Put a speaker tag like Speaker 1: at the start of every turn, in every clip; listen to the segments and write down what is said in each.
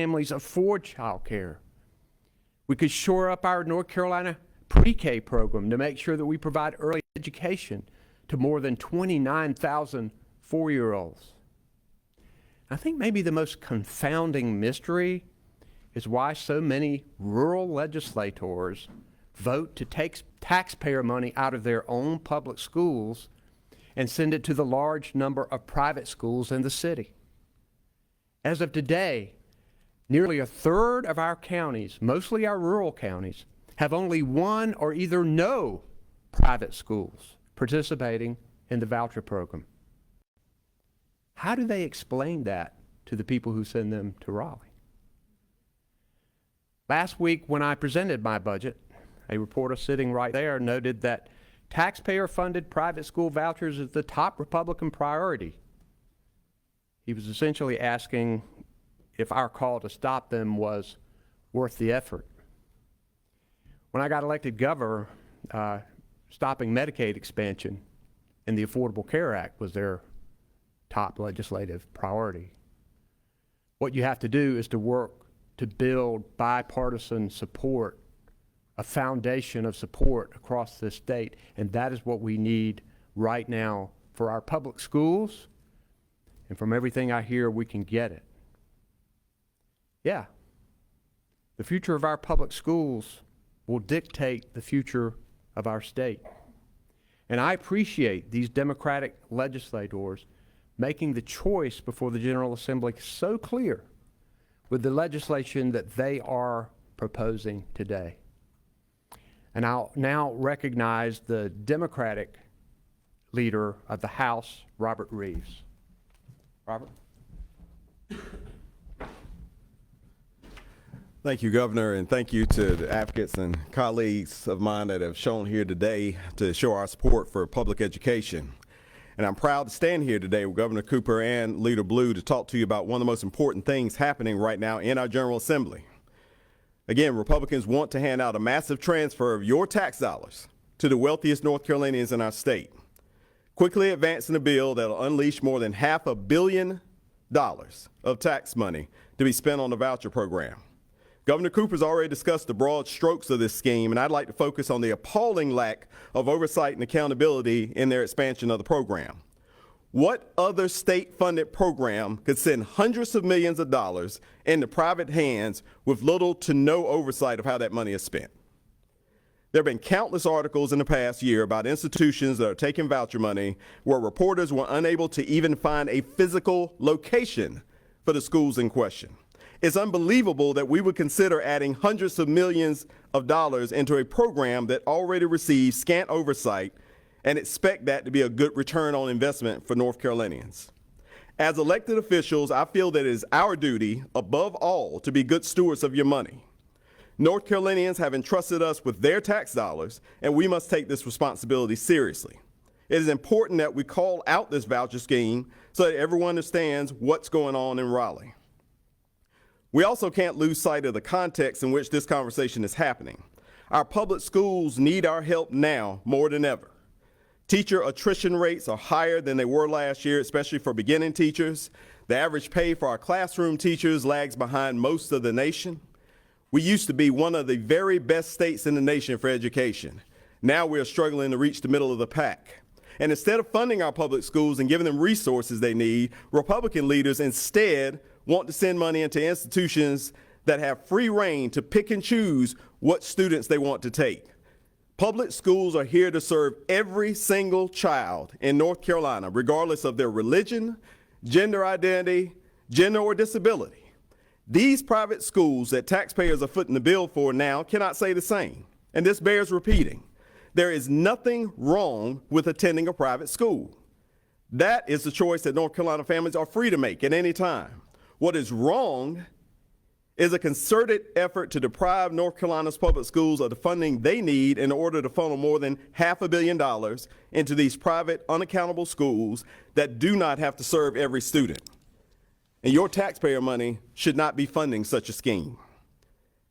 Speaker 1: families afford child care. We could shore up our North Carolina pre-K program to make sure that we provide early education to more than 29,000 4-year-olds. I think maybe the most confounding mystery is why so many rural legislators vote to take taxpayer money out of their own public schools and send it to the large number of private schools in the city. As of today, nearly a third of our counties, mostly our rural counties, have only one or either no private schools participating in the voucher program. How do they explain that to the people who send them to Raleigh? Last week when I presented my budget, a reporter sitting right there noted that taxpayer-funded private school vouchers is the top Republican priority. He was essentially asking if our call to stop them was worth the effort. When I got elected governor, stopping Medicaid expansion and the Affordable Care Act was their top legislative priority. What you have to do is to work to build bipartisan support, a foundation of support across this state, and that is what we need right now for our public schools, and from everything I hear, we can get it. Yeah, the future of our public schools will dictate the future of our state. And I appreciate these Democratic legislators making the choice before the General Assembly so clear with the legislation that they are proposing today. And I'll now recognize the Democratic leader of the House, Robert Reeves. Robert?
Speaker 2: Thank you, Governor, and thank you to the advocates and colleagues of mine that have shown here today to show our support for public education. And I'm proud to stand here today with Governor Cooper and Leader Blue to talk to you about one of the most important things happening right now in our General Assembly. Again, Republicans want to hand out a massive transfer of your tax dollars to the wealthiest North Carolinians in our state, quickly advancing a bill that will unleash more than $500 million of tax money to be spent on the voucher program. Governor Cooper's already discussed the broad strokes of this scheme, and I'd like to focus on the appalling lack of oversight and accountability in their expansion of the program. What other state-funded program could send hundreds of millions of dollars into private hands with little to no oversight of how that money is spent? There have been countless articles in the past year about institutions that are taking voucher money where reporters were unable to even find a physical location for the schools in question. It's unbelievable that we would consider adding hundreds of millions of dollars into a program that already receives scant oversight and expect that to be a good return on investment for North Carolinians. As elected officials, I feel that it is our duty, above all, to be good stewards of your money. North Carolinians have entrusted us with their tax dollars, and we must take this responsibility seriously. It is important that we call out this voucher scheme so that everyone understands what's going on in Raleigh. We also can't lose sight of the context in which this conversation is happening. Our public schools need our help now more than ever. Teacher attrition rates are higher than they were last year, especially for beginning teachers. The average pay for our classroom teachers lags behind most of the nation. We used to be one of the very best states in the nation for education. Now we're struggling to reach the middle of the pack. And instead of funding our public schools and giving them resources they need, Republican leaders instead want to send money into institutions that have free rein to pick and choose what students they want to take. Public schools are here to serve every single child in North Carolina, regardless of their religion, gender identity, gender, or disability. These private schools that taxpayers are footing the bill for now cannot say the same, and this bears repeating. There is nothing wrong with attending a private school. That is the choice that North Carolina families are free to make at any time. What is wrong is a concerted effort to deprive North Carolina's public schools of the funding they need in order to funnel more than $500 million into these private, unaccountable schools that do not have to serve every student. And your taxpayer money should not be funding such a scheme.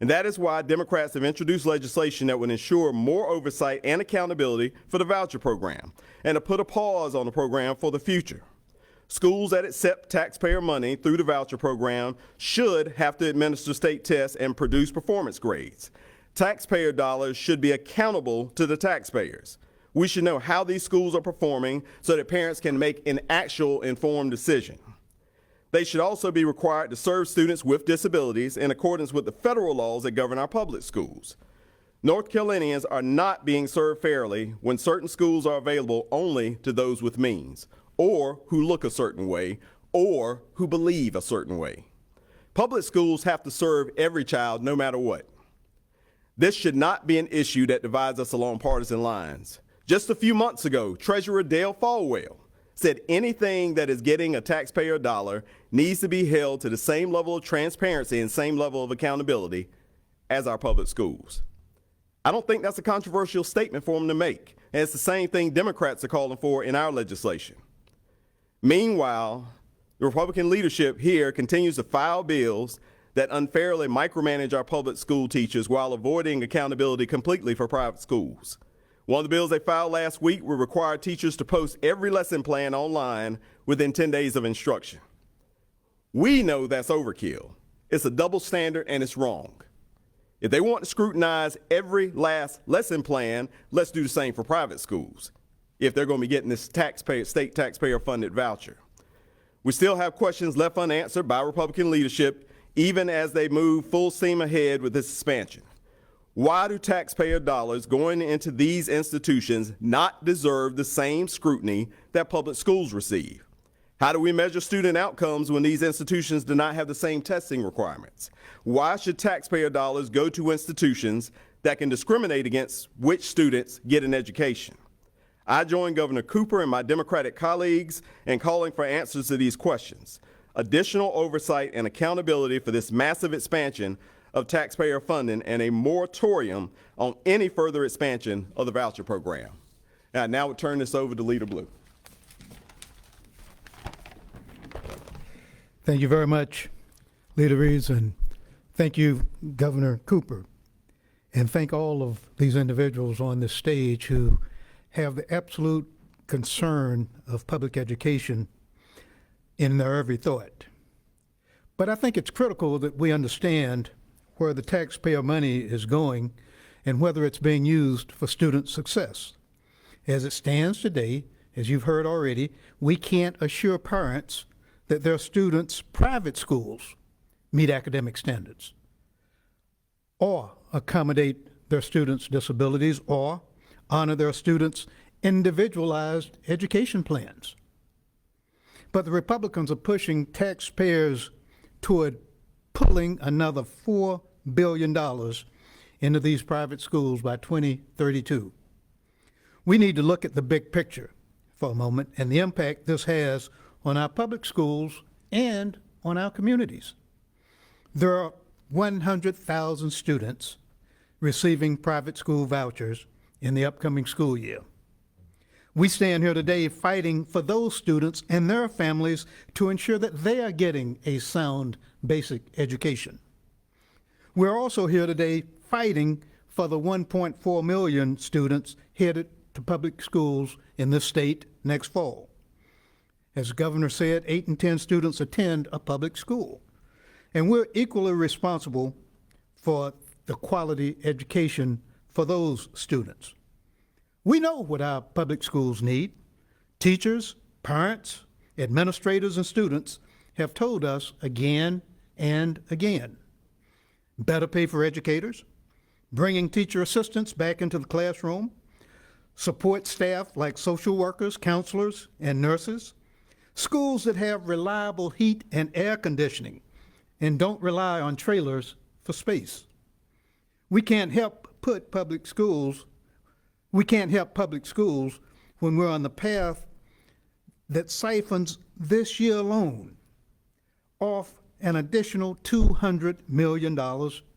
Speaker 2: And that is why Democrats have introduced legislation that would ensure more oversight and accountability for the voucher program and to put a pause on the program for the future. Schools that accept taxpayer money through the voucher program should have to administer state tests and produce performance grades. Taxpayer dollars should be accountable to the taxpayers. We should know how these schools are performing so that parents can make an actual informed decision. They should also be required to serve students with disabilities in accordance with the federal laws that govern our public schools. North Carolinians are not being served fairly when certain schools are available only to those with means, or who look a certain way, or who believe a certain way. Public schools have to serve every child no matter what. This should not be an issue that divides us along partisan lines. Just a few months ago, Treasurer Dale Folwell said anything that is getting a taxpayer dollar needs to be held to the same level of transparency and same level of accountability as our public schools. I don't think that's a controversial statement for him to make, and it's the same thing Democrats are calling for in our legislation. Meanwhile, the Republican leadership here continues to file bills that unfairly micromanage our public school teachers while avoiding accountability completely for private schools. One of the bills they filed last week will require teachers to post every lesson plan online within 10 days of instruction. We know that's overkill. It's a double standard and it's wrong. If they want to scrutinize every last lesson plan, let's do the same for private schools if they're going to be getting this state taxpayer-funded voucher. We still have questions left unanswered by Republican leadership, even as they move full steam ahead with this expansion. Why do taxpayer dollars going into these institutions not deserve the same scrutiny that public schools receive? How do we measure student outcomes when these institutions do not have the same testing requirements? Why should taxpayer dollars go to institutions that can discriminate against which students get an education? I join Governor Cooper and my Democratic colleagues in calling for answers to these questions. Additional oversight and accountability for this massive expansion of taxpayer funding and a moratorium on any further expansion of the voucher program. Now we'll turn this over to Leader Blue.
Speaker 3: Thank you very much, Leader Reeves, and thank you, Governor Cooper. And thank all of these individuals on this stage who have the absolute concern of public education in their every thought. But I think it's critical that we understand where the taxpayer money is going and whether it's being used for student success. As it stands today, as you've heard already, we can't assure parents that their students' private schools meet academic standards, or accommodate their students' disabilities, or honor their students' individualized education plans. But the Republicans are pushing taxpayers toward pulling another $4 billion into these private schools by 2032. We need to look at the big picture for a moment and the impact this has on our public schools and on our communities. There are 100,000 students receiving private school vouchers in the upcoming school year. We stand here today fighting for those students and their families to ensure that they are getting a sound basic education. We're also here today fighting for the 1.4 million students headed to public schools in this state next fall. As the governor said, 8 in 10 students attend a public school, and we're equally responsible for the quality education for those students. We know what our public schools need. Teachers, parents, administrators, and students have told us again and again. Better pay for educators, bringing teacher assistants back into the classroom, support staff like social workers, counselors, and nurses, schools that have reliable heat and air conditioning and don't rely on trailers for space. We can't help public schools when we're on the path that siphons this year alone off an additional $200 million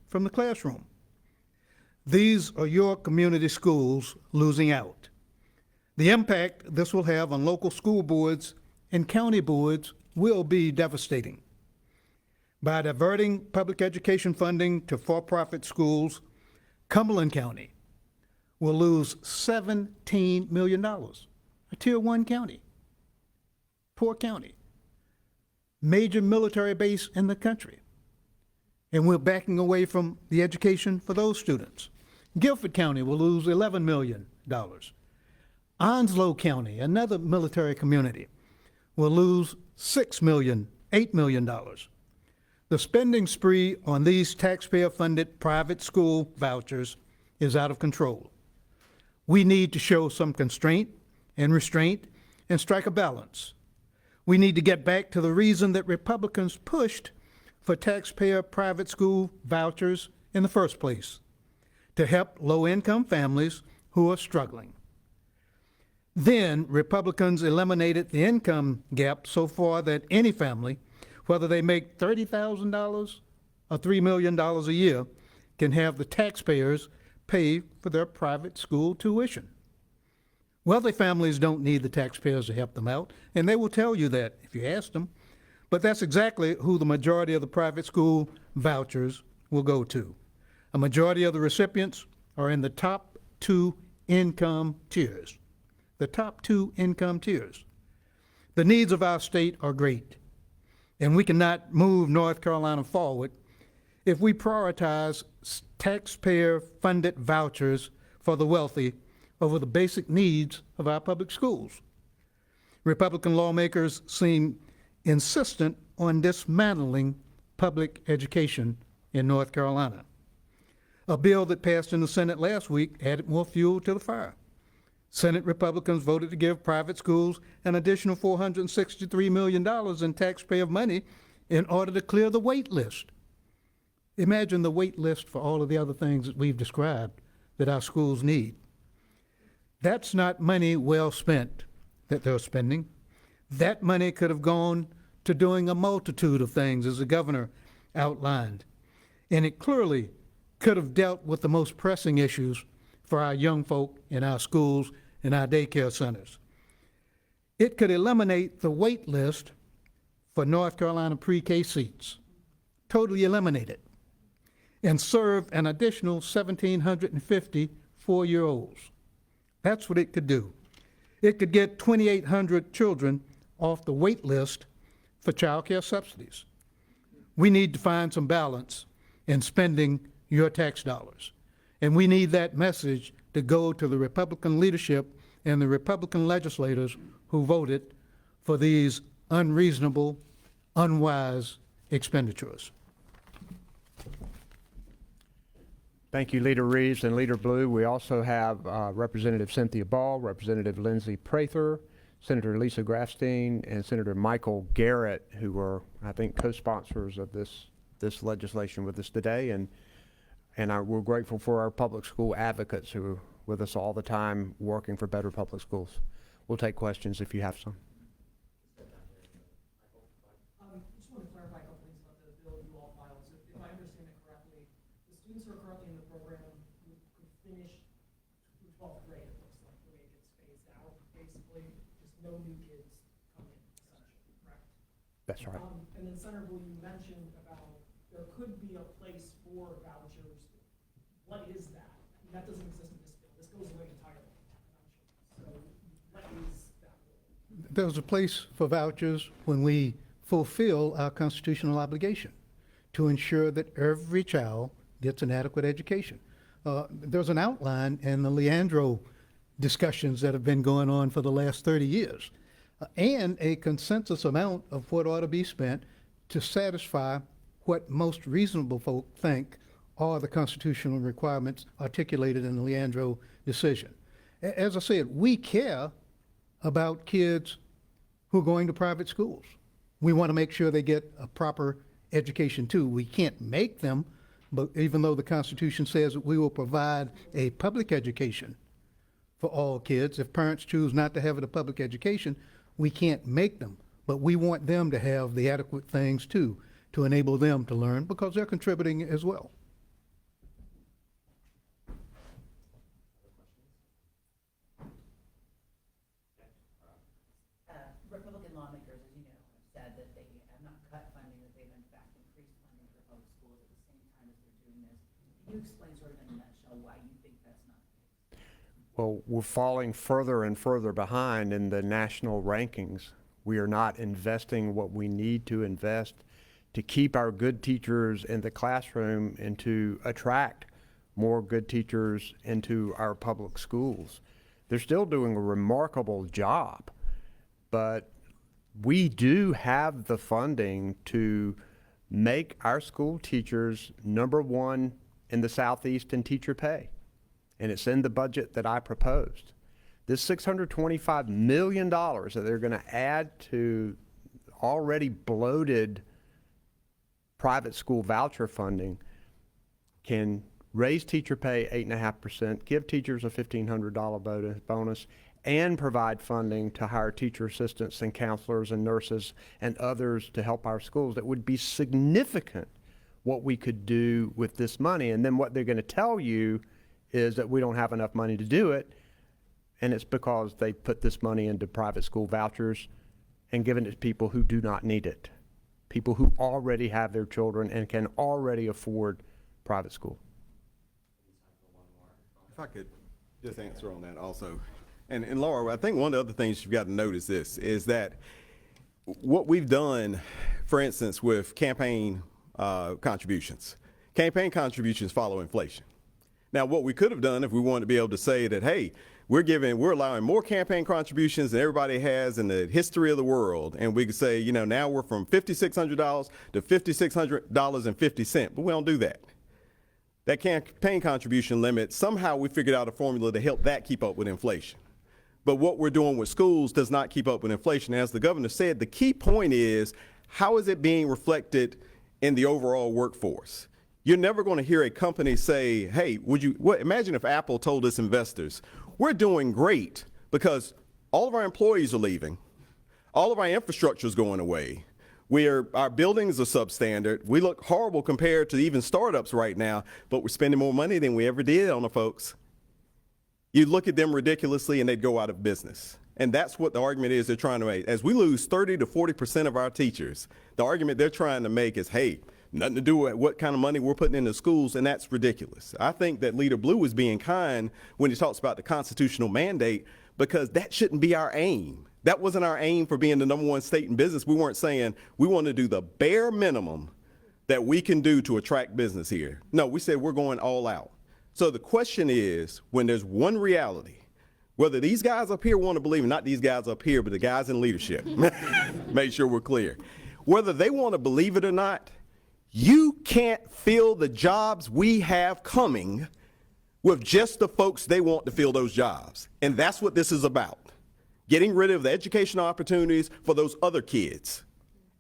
Speaker 3: from the classroom. These are your community schools losing out. The impact this will have on local school boards and county boards will be devastating. By diverting public education funding to for-profit schools, Cumberland County will lose $17 million, a Tier 1 county, poor county. major military base in the country. And we're backing away from the education for those students. Guilford County will lose $11 million. Onslow County, another military community, will lose $8 million. The spending spree on these taxpayer-funded private school vouchers is out of control. We need to show some constraint and restraint and strike a balance. We need to get back to the reason that Republicans pushed for taxpayer private school vouchers in the first place, to help low-income families who are struggling. Then Republicans eliminated the income gap so far that any family, whether they make $30,000 or $3 million a year, can have the taxpayers pay for their private school tuition. Wealthy families don't need the taxpayers to help them out, and they will tell you that if you ask them. But that's exactly who the majority of the private school vouchers will go to. A majority of the recipients are in the top two income tiers. The top two income tiers. The needs of our state are great, and we cannot move North Carolina forward if we prioritize taxpayer-funded vouchers for the wealthy over the basic needs of our public schools. Republican lawmakers seem insistent on dismantling public education in North Carolina. A bill that passed in the Senate last week added more fuel to the fire. Senate Republicans voted to give private schools an additional $463 million in taxpayer money in order to clear the wait list. Imagine the wait list for all of the other things that we've described that our schools need. That's not money well spent that they're spending. That money could have gone to doing a multitude of things, as the governor outlined. And it clearly could have dealt with the most pressing issues for our young folk in our schools and our daycare centers. It could eliminate the wait list for North Carolina pre-K seats, totally eliminate it, and serve an additional 1,750 four-year-olds. That's what it could do. It could get 2,800 children off the wait list for child care subsidies. We need to find some balance in spending your tax dollars. And we need that message to go to the Republican leadership and the Republican legislators who voted for these unreasonable, unwise expenditures.
Speaker 1: Thank you, Leader Reeves and Leader Blue. We also have Representative Cynthia Ball, Representative Lindsey Prather, Senator Lisa Grafstein, and Senator Michael Garrett, who are, I think, co-sponsors of this legislation with us today. And we're grateful for our public school advocates who are with us all the time working for better public schools. We'll take questions if you have some.
Speaker 4: Just want to clarify a couple things about the bill you all filed. So if I understand it correctly, the students who are currently in the program could finish through 12th grade, it looks like, the way it gets phased out, basically, just no new kids come in, essentially, correct?
Speaker 1: That's right.
Speaker 4: And then Senator Blue, you mentioned about there could be a place for vouchers. What is that? I mean, that doesn't exist in this bill. This goes away entirely. So what is that?
Speaker 3: There's a place for vouchers when we fulfill our constitutional obligation to ensure that every child gets an adequate education. There's an outline in the Leandro discussions that have been going on for the last 30 years, and a consensus amount of what ought to be spent to satisfy what most reasonable folk think are the constitutional requirements articulated in the Leandro decision. As I said, we care about kids who are going to private schools. We want to make sure they get a proper education too. We can't make them, but even though the Constitution says that we will provide a public education for all kids, if parents choose not to have a public education, we can't make them. But we want them to have the adequate things too, to enable them to learn, because they're contributing as well.
Speaker 5: Republican lawmakers, as you know, have said that they have not cut funding, that they've in fact increased funding for public schools at the same time as they're doing this. Can you explain sort of in a nutshell why you think that's not the case?
Speaker 1: Well, we're falling further and further behind in the national rankings We are not investing what we need to invest to keep our good teachers in the classroom and to attract more good teachers into our public schools. They're still doing a remarkable job, but we do have the funding to make our school teachers #1 in the Southeast in teacher pay. And it's in the budget that I proposed. This $625 million that they're going to add to already bloated private school voucher funding can raise teacher pay 8.5%, give teachers a $1,500 bonus, and provide funding to hire teacher assistants and counselors and nurses and others to help our schools. That would be significant what we could do with this money. And then what they're going to tell you is that we don't have enough money to do it, and it's because they put this money into private school vouchers and given it to people who do not need it, people who already have their children and can already afford private school.
Speaker 2: If I could just answer on that also. And Laura, I think one of the other things you've got to notice this is that what we've done, for instance, with campaign contributions follow inflation. Now, what we could have done if we wanted to be able to say that, hey, we're allowing more campaign contributions than everybody has in the history of the world, and we could say, you know, now we're from $5,600 to $5,600.50, but we don't do that. That campaign contribution limit, somehow we figured out a formula to help that keep up with inflation. But what we're doing with schools does not keep up with inflation. As the governor said, the key point is, how is it being reflected in the overall workforce? You're never going to hear a company say, hey, imagine if Apple told its investors, we're doing great because all of our employees are leaving, all of our infrastructure is going away, our buildings are substandard, we look horrible compared to even startups right now, but we're spending more money than we ever did on the folks. You look at them ridiculously and they'd go out of business. And that's what the argument is they're trying to make. As we lose 30 to 40% of our teachers, the argument they're trying to make is, hey, nothing to do with what kind of money we're putting into schools, and that's ridiculous. I think that Leader Blue was being kind when he talks about the constitutional mandate, because that shouldn't be our aim. That wasn't our aim for being the #1 state in business. We weren't saying we want to do the bare minimum that we can do to attract business here. No, we said we're going all out. So the question is, when there's one reality, whether these guys up here want to believe, not these guys up here, but the guys in leadership, make sure we're clear, whether they want to believe it or not, you can't fill the jobs we have coming with just the folks they want to fill those jobs. And that's what this is about, getting rid of the educational opportunities for those other kids.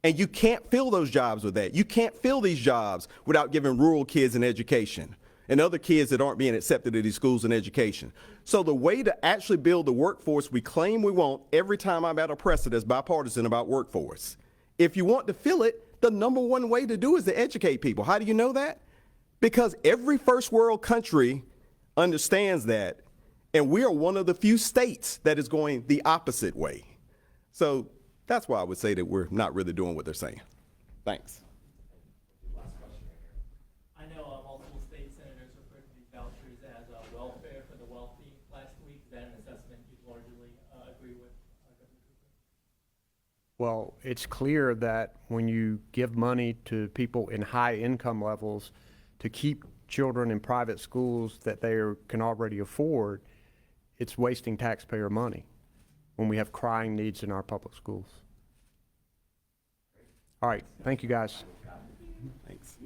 Speaker 2: And you can't fill those jobs with that. You can't fill these jobs without giving rural kids an education and other kids that aren't being accepted at these schools in education. So the way to actually build the workforce we claim we want, every time I'm at a press that's bipartisan about workforce, if you want to fill it, the #1 way to do is to educate people. How do you know that? Because every first world country understands that, and we are one of the few states that is going the opposite way. So that's why I would say that we're not really doing what they're saying. Thanks.
Speaker 6: Last question right here. I know multiple state senators referred to these vouchers as welfare for the wealthy last week. Is that an assessment you'd largely agree with, Governor Cooper?
Speaker 1: Well, it's clear that when you give money to people in high income levels to keep children in private schools that they can already afford, it's wasting taxpayer money when we have crying needs in our public schools. All right, thank you guys.
Speaker 2: Thanks.